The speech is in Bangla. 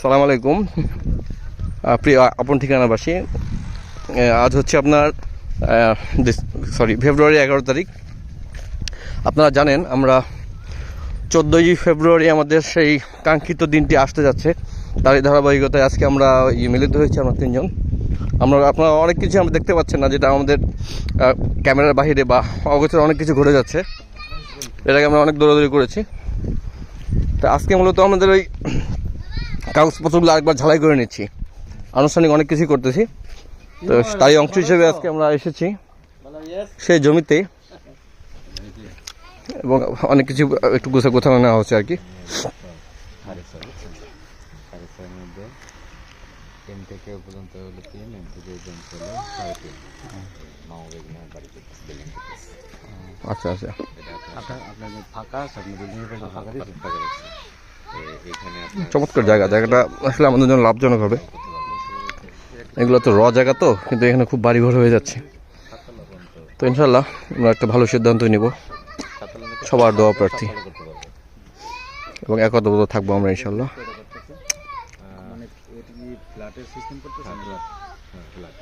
সালাম আলাইকুম প্রিয় আপন ঠিকানাবাসী। আজ হচ্ছে আপনার ফেব্রুয়ারি 11 তারিখ। আপনারা জানেন আমরা 14ই ফেব্রুয়ারি আমাদের সেই কাঙ্ক্ষিত দিনটি আসতে যাচ্ছে। তারই ধারাবাহিকতায় আজকে আমরা মিলিত হয়েছি আমরা তিনজন। আপনারা অনেক কিছু আমরা দেখতে পাচ্ছেন না, যেটা আমাদের ক্যামেরার বাহিরে বা অগোচরে অনেক কিছু ঘটে যাচ্ছে। এর আগে আমরা অনেক দৌড়াদৌড়ি করেছি। তা আজকে মূলত আমাদের ওই কাগজপত্রগুলো আরেকবার ঝালাই করে নিচ্ছি, আনুষ্ঠানিক অনেক কিছুই করতেছি। তো তারই অংশ হিসেবে আজকে আমরা এসেছি সেই জমিতে, এবং অনেক কিছু একটু গোছানো নেওয়া হচ্ছে আর কি। আচ্ছা আচ্ছা, চমৎকার জায়গাটা আসলে আমাদের জন্য লাভজনক হবে। এগুলো তো জায়গা তো, কিন্তু এখানে খুব বাড়ি ঘর হয়ে যাচ্ছে। তো ইনশাল্লাহ আমরা একটা ভালো সিদ্ধান্ত নিব, সবার দোয়া প্রার্থী এবং একত্রিত থাকবো আমরা ইনশাল্লাহ।